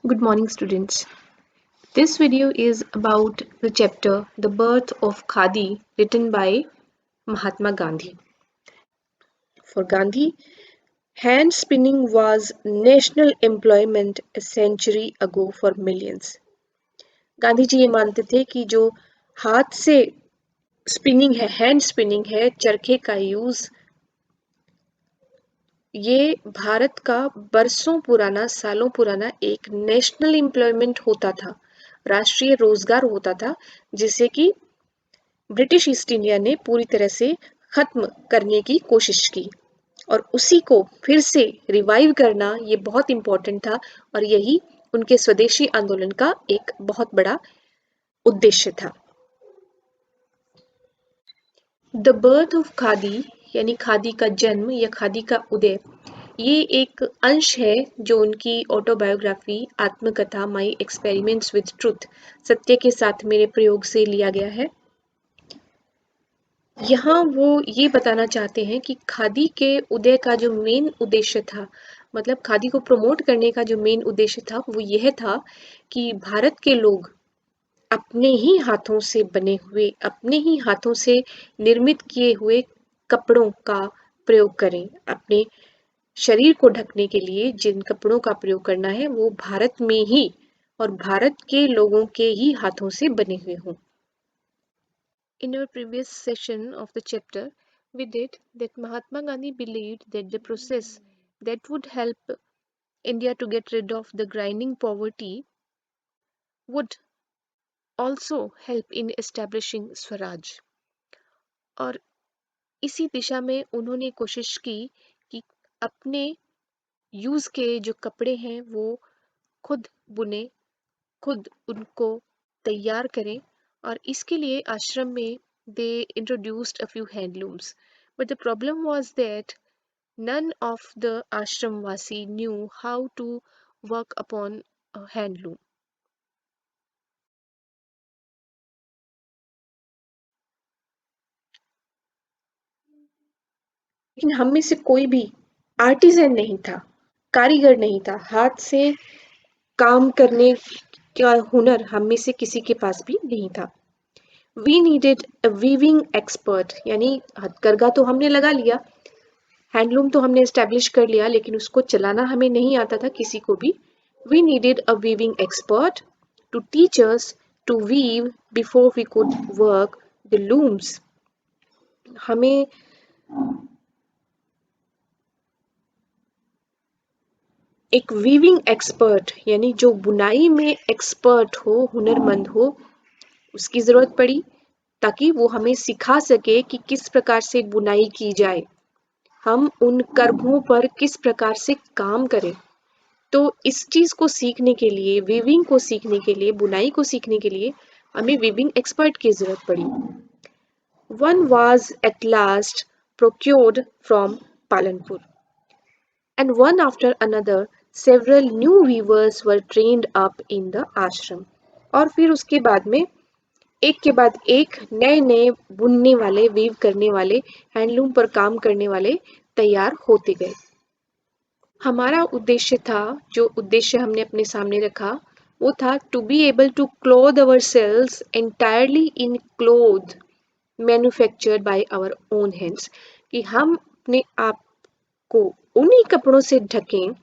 Good morning, students. This video is about the chapter The Birth of Khadi, written by Mahatma Gandhi. For Gandhi, hand spinning was national employment a century ago for millions. Gandhi ji ये मानते थे कि जो हाथ से spinning है, hand spinning है, चरखे का यूज, ये भारत का बरसों पुराना, सालों पुराना एक नेशनल एम्प्लॉयमेंट होता था, राष्ट्रीय रोजगार होता था, जिसे कि ब्रिटिश ईस्ट इंडिया ने पूरी तरह से खत्म करने की कोशिश की और उसी को फिर से रिवाइव करना ये बहुत इंपॉर्टेंट था और यही उनके स्वदेशी आंदोलन का एक बहुत बड़ा उद्देश्य था। द बर्थ ऑफ खादी यानी खादी का जन्म या खादी का उदय, ये एक अंश है जो उनकी ऑटोबायोग्राफी आत्मकथा माई एक्सपेरिमेंट्स विद ट्रुथ, सत्य के साथ मेरे प्रयोग से लिया गया है। यहाँ वो ये बताना चाहते हैं कि खादी के उदय का जो मेन उद्देश्य था, मतलब खादी को प्रमोट करने का जो मेन उद्देश्य था वो यह था कि भारत के लोग अपने ही हाथों से बने हुए, अपने ही हाथों से निर्मित किए हुए कपड़ों का प्रयोग करें। अपने शरीर को ढकने के लिए जिन कपड़ों का प्रयोग करना है वो भारत में ही और भारत के लोगों के ही हाथों से बने हुए हों। In our previous session of the chapter, we did that Mahatma Gandhi believed that the process that would help India to get rid of the grinding poverty would also help in establishing Swaraj. और इसी दिशा में उन्होंने कोशिश की कि अपने use के जो कपड़े हैं वो खुद बुने, खुद उनको तैयार करें और इसके लिए आश्रम में they introduced a few handlooms. But the problem was that none of the ashramvasi knew how to work upon a handloom. लेकिन हम में से कोई भी आर्टिजन नहीं था, कारीगर नहीं था, हाथ से काम करने का हुनर हम में से किसी के पास भी नहीं था। We needed a weaving expert, यानी हथकरघा तो हमने लगा लिया, हैंडलूम तो हमने एस्टेब्लिश कर लिया, लेकिन उसको चलाना हमें नहीं आता था किसी को भी। We needed a weaving expert to teach us to weave before we could work the looms. हमें एक वीविंग एक्सपर्ट यानी जो बुनाई में एक्सपर्ट हो, हुनरमंद हो, उसकी जरूरत पड़ी ताकि वो हमें सिखा सके कि किस प्रकार से बुनाई की जाए, हम उन करघों पर किस प्रकार से काम करें। तो इस चीज को सीखने के लिए, वीविंग को सीखने के लिए, बुनाई को सीखने के लिए हमें वीविंग एक्सपर्ट की जरूरत पड़ी। One was at last procured from Palanpur and one after another several new weavers were trained up in the ashram। और फिर उसके बाद में एक के बाद एक नए नए बुनने वाले, वीव करने वाले, हैंडलूम पर काम करने वाले तैयार होते गए। हमारा उद्देश्य था, जो उद्देश्य हमने अपने सामने रखा वो था to be able to clothe our selves entirely in cloth manufactured by our own hands, कि हम अपने आप को उन्हीं कपड़ों से ढकें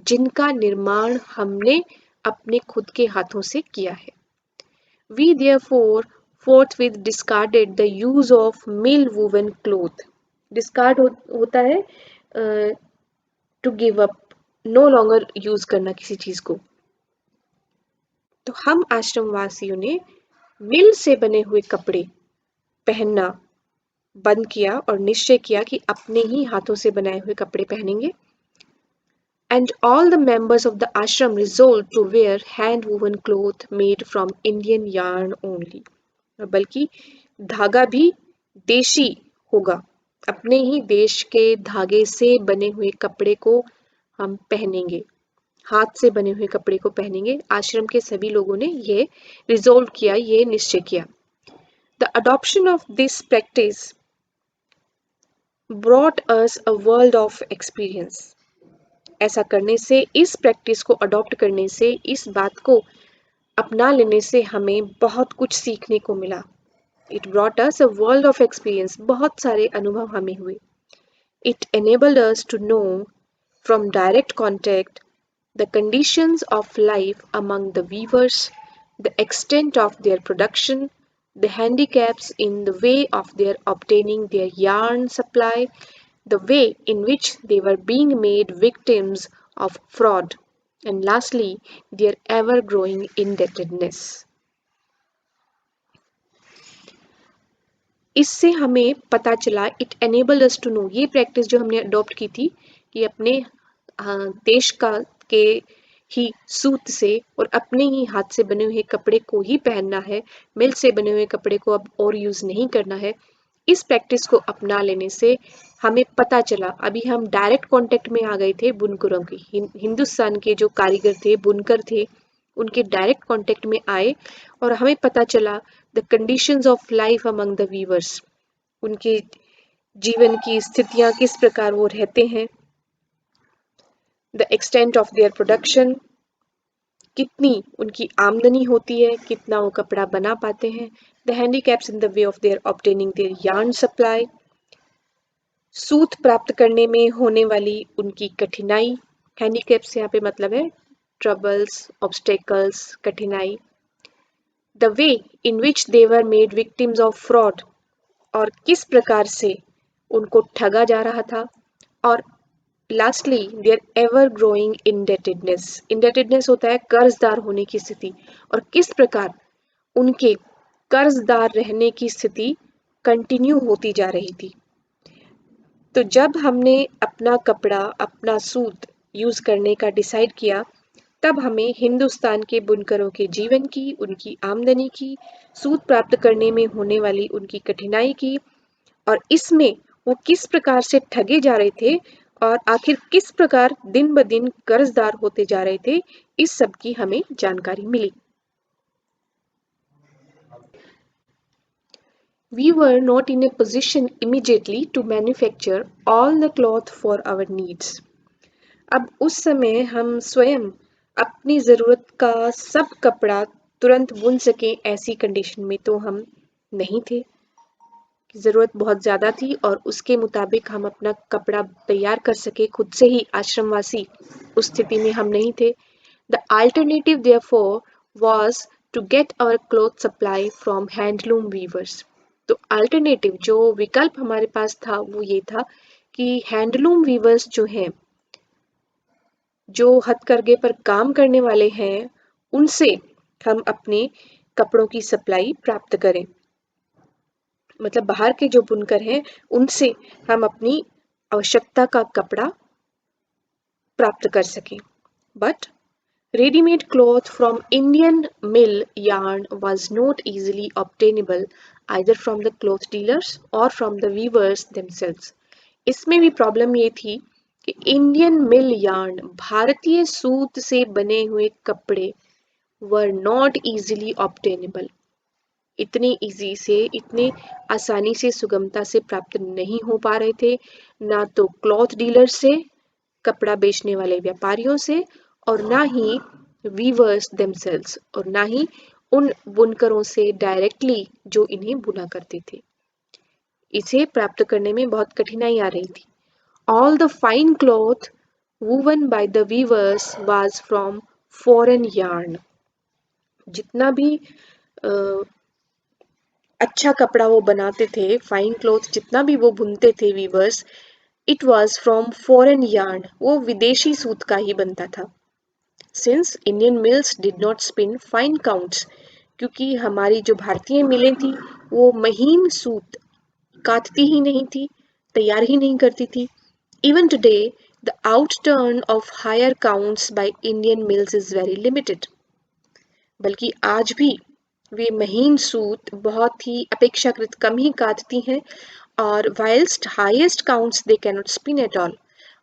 जिनका निर्माण हमने अपने खुद के हाथों से किया है। We therefore forthwith discarded the use of mill woven cloth। Discard होता है to give up, no longer use करना किसी चीज को। तो हम आश्रम वासियों ने मिल से बने हुए कपड़े पहनना बंद किया और निश्चय किया कि अपने ही हाथों से बनाए हुए कपड़े पहनेंगे। And all the members of the ashram resolved to wear hand woven cloth made from Indian yarn only। बल्कि धागा भी देशी होगा, अपने ही देश के धागे से बने हुए कपड़े को हम पहनेंगे, हाथ से बने हुए कपड़े को पहनेंगे। आश्रम के सभी लोगों ने ये रिजोल्व किया, ये निश्चय किया। The adoption of this practice brought us a world of experience ऐसा करने से, इस प्रैक्टिस को अडॉप्ट करने से, इस बात को अपना लेने से हमें बहुत कुछ सीखने को मिला। It brought us a world of experience, बहुत सारे अनुभव हमें हुए। It enabled us to know from direct contact the conditions of life among the weavers, the extent of their production, the handicaps in the way of their obtaining their yarn supply, the way in which they were being made victims of fraud, and lastly, their ever growing indebtedness. इससे हमें पता चला, it enabled us to know, ये practice जो हमने adopt की थी कि अपने देश का के ही सूत से और अपने ही हाथ से बने हुए कपड़े को ही पहनना है, मिल से बने हुए कपड़े को अब और यूज नहीं करना है। इस प्रैक्टिस को अपना लेने से हमें पता चला, अभी हम डायरेक्ट कांटेक्ट में आ गए थे बुनकरों की, हिंदुस्तान के जो कारीगर थे, बुनकर थे, उनके डायरेक्ट कांटेक्ट में आए और हमें पता चला the conditions of life among the weavers, उनके जीवन की स्थितियां किस प्रकार वो रहते हैं, the extent of their production, कितनी उनकी आमदनी होती है, कितना वो कपड़ा बना पाते हैं, the handicaps in the way of their obtaining their yarn supply, सूत प्राप्त करने में होने वाली उनकी कठिनाई, हैंडीकैप्स यहाँ पे मतलब है ट्रबल्स, ऑब्स्टेकल्स, कठिनाई, the way in which they were made victims of fraud, और किस प्रकार से उनको ठगा जा रहा था, और lastly there ever growing indebtedness, indebtedness होता है कर्जदार होने की स्थिति, और किस प्रकार उनके कर्जदार रहने की स्थिति कंटिन्यू होती जा रही थी। तो जब हमने अपना कपड़ा, अपना सूत यूज करने का डिसाइड किया, तब हमें हिंदुस्तान के बुनकरों के जीवन की, उनकी आमदनी की, सूत प्राप्त करने में होने वाली उनकी कठिनाई की, और इसमें वो किस प्रकार से ठगे जा रहे थे और आखिर किस प्रकार दिन ब दिन कर्जदार होते जा रहे थे, इस सब की हमें जानकारी मिली। We were not in a position immediately to manufacture all the cloth for our needs. अब उस समय हम स्वयं अपनी ज़रूरत का सब कपड़ा तुरंत बुन सकें, ऐसी कंडीशन में तो हम नहीं थे। ज़रूरत बहुत ज़्यादा थी और उसके मुताबिक हम अपना कपड़ा तैयार कर सके खुद से ही, आश्रमवासी, उस स्थिति में हम नहीं थे। The alternative therefore was to get our cloth supply from handloom weavers. तो अल्टरनेटिव जो विकल्प हमारे पास था वो ये था कि हैंडलूम वीवर्स जो हैं, जो हथकरघे पर काम करने वाले हैं, उनसे हम अपने कपड़ों की सप्लाई प्राप्त करें, मतलब बाहर के जो बुनकर हैं उनसे हम अपनी आवश्यकता का कपड़ा प्राप्त कर सकें। But ready-made cloth from Indian mill yarn was not easily obtainable either from the cloth dealers or from the weavers themselves. इसमें भी प्रॉब्लम ये थी कि इंडियन मिल यार्न, भारतीय सूत से बने हुए कपड़े, वर नॉट easily obtainable, इतने इजी से, इतने आसानी से, सुगमता से प्राप्त नहीं हो पा रहे थे, ना तो क्लॉथ डीलर से, कपड़ा बेचने वाले व्यापारियों से, और ना ही वीवर्स देमसेल्व्स, और ना ही उन बुनकरों से डायरेक्टली जो इन्हें बुना करते थे। इसे प्राप्त करने में बहुत कठिनाई आ रही थी। All the fine cloth woven by the weavers was from foreign yarn, जितना भी अच्छा कपड़ा वो बनाते थे, फाइन क्लॉथ जितना भी वो बुनते थे weavers, it was from foreign yarn, वो विदेशी सूत का ही बनता था। Since Indian mills did not spin fine counts, क्योंकि हमारी जो भारतीय मिलें थी वो महीन सूत काटती ही नहीं थी, तैयार ही नहीं करती थी। Even today the outturn of higher counts by Indian mills is very limited, बल्कि आज भी वे महीन सूत बहुत ही अपेक्षाकृत कम ही काटती हैं, और whilst highest counts they cannot spin at all,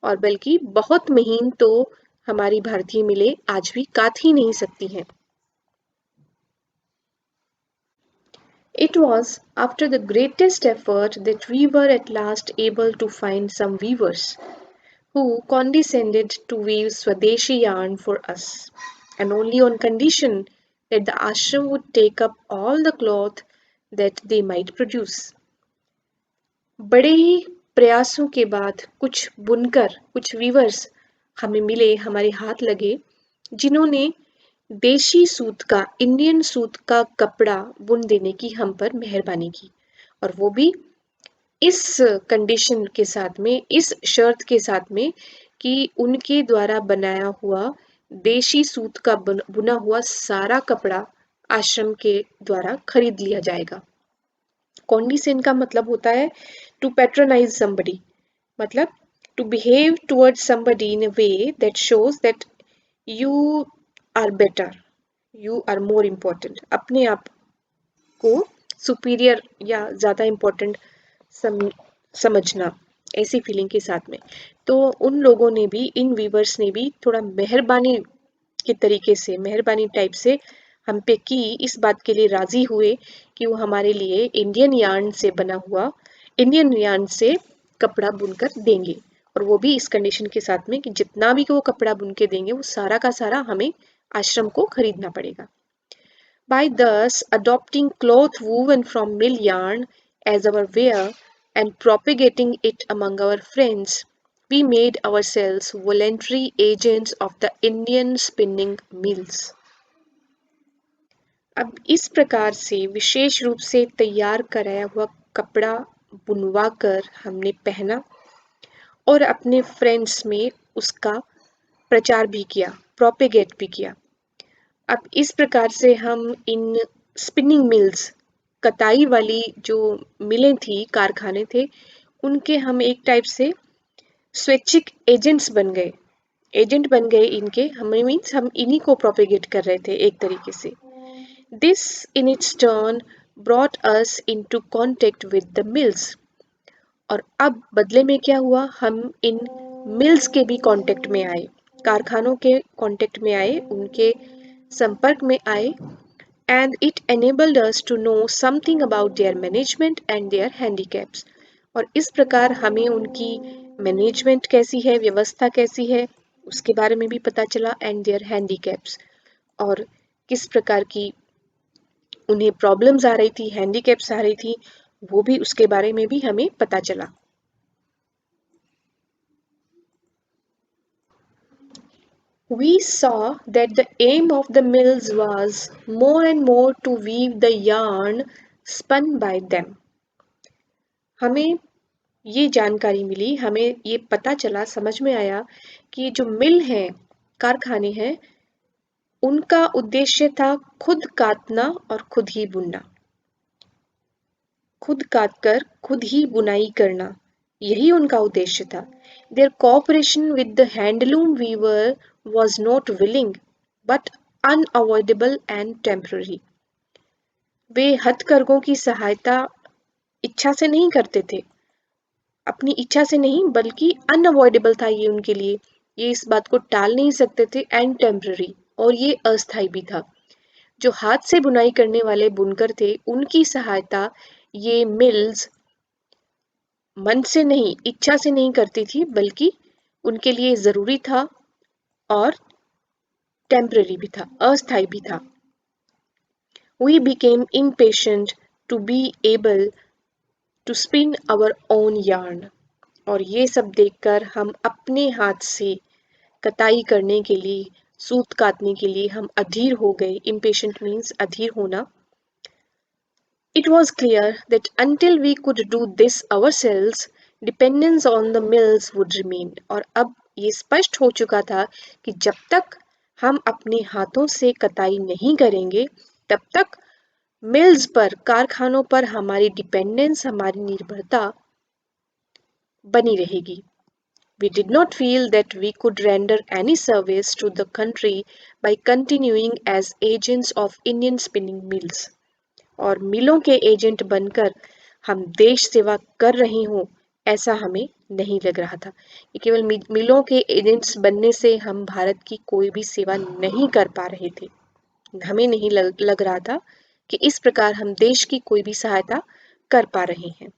और बल्कि बहुत महीन तो हमारी भारतीय मिलें आज भी काट ही नहीं सकती हैं। It was after the greatest effort that we were at last able to find some weavers who condescended to weave Swadeshi yarn for us, and only on condition that the ashram would take up all the cloth that they might produce. बड़े ही प्रयासों के बाद कुछ बुनकर, कुछ viewers हमें मिले, हमारे हाथ लगे, जिन्होंने देशी सूत का, इंडियन सूत का कपड़ा बुन देने की हम पर मेहरबानी की, और वो भी इस कंडीशन के साथ में, इस शर्त के साथ में कि उनके द्वारा बनाया हुआ देशी सूत का बुना हुआ सारा कपड़ा आश्रम के द्वारा खरीद लिया जाएगा। कॉन्डिसेंट का मतलब होता है टू पैट्रोनाइज समबडी, मतलब to behave towards somebody in a way that shows that you are better, you are more important, अपने आप को सुपीरियर या ज़्यादा इम्पोर्टेंट समझना, ऐसी फीलिंग के साथ में। तो उन लोगों ने भी, इन वीवर्स ने भी थोड़ा मेहरबानी के तरीके से, मेहरबानी टाइप से हम पे की, इस बात के लिए राजी हुए कि वो हमारे लिए इंडियन यार्न से बना हुआ, इंडियन यार्न से कपड़ा बुनकर देंगे, और वो भी इस कंडीशन के साथ में कि जितना भी वो कपड़ा बुन के देंगे वो सारा का सारा हमें आश्रम को खरीदना पड़ेगा। By thus adopting cloth woven from mill yarn as our wear and propagating it among our friends, we made ourselves voluntary agents of the Indian spinning mills. अब इस प्रकार से विशेष रूप से तैयार कराया हुआ कपड़ा बुनवा कर हमने पहना और अपने फ्रेंड्स में उसका प्रचार भी किया, प्रोपेगेट भी किया। अब इस प्रकार से हम इन स्पिनिंग मिल्स, कताई वाली जो मिलें थी, कारखाने थे, उनके हम एक टाइप से स्वैच्छिक एजेंट्स बन गए, एजेंट बन गए इनके, हमें मीन्स हम इन्हीं को प्रोपेगेट कर रहे थे एक तरीके से। This in its turn brought us into contact with the mills, और अब बदले में क्या हुआ, हम इन मिल्स के भी कांटेक्ट में आए, कारखानों के कांटेक्ट में आए, उनके संपर्क में आए, and it enabled us to know something about their management and their handicaps, और इस प्रकार हमें उनकी मैनेजमेंट कैसी है, व्यवस्था कैसी है, उसके बारे में भी पता चला, एंड देयर हैंडीकैप्स, और किस प्रकार की उन्हें प्रॉब्लम्स आ रही थी, हैंडीकैप्स आ रही थी, वो भी, उसके बारे में भी हमें पता चला। We saw that the aim of the mills was more and more to weave the yarn spun by them. हमें ये जानकारी मिली, हमें ये पता चला, समझ में आया कि जो मिल हैं, कारखाने हैं, उनका उद्देश्य था खुद काटना और खुद ही बुनना, खुद काटकर खुद ही बुनाई करना, यही उनका उद्देश्य था। Their cooperation with the handloom weaver was not willing but unavoidable and temporary. वे हथकरघों की सहायता इच्छा से नहीं करते थे, अपनी इच्छा से नहीं, बल्कि अनअवॉइडेबल था ये उनके लिए, ये इस बात को टाल नहीं सकते थे, एंड टेम्पररी, और ये अस्थायी भी था। जो हाथ से बुनाई करने वाले बुनकर थे, उनकी सहायता ये मिल्स मन से नहीं, इच्छा से नहीं करती थी, बल्कि उनके लिए जरूरी था और टेम्पररी भी था, अस्थायी भी था। We became impatient to be able to spin our own yarn, और ये सब देखकर हम अपने हाथ से कताई करने के लिए, सूत काटने के लिए हम अधीर हो गए। Impatient means अधीर होना। It was clear that until we could do this ourselves, dependence on the mills would remain. और अब ये स्पष्ट हो चुका था कि जब तक हम अपने हाथों से कताई नहीं करेंगे, तब तक मिल्स पर, कारखानों पर हमारी डिपेंडेंस, हमारी निर्भरता बनी रहेगी। We did not feel that we could render any service to the country by continuing as agents of Indian spinning mills. और मिलों के एजेंट बनकर हम देश सेवा कर रहे हों, ऐसा हमें नहीं लग रहा था। कि केवल मिलों के एजेंट्स बनने से हम भारत की कोई भी सेवा नहीं कर पा रहे थे, हमें नहीं लग रहा था कि इस प्रकार हम देश की कोई भी सहायता कर पा रहे हैं।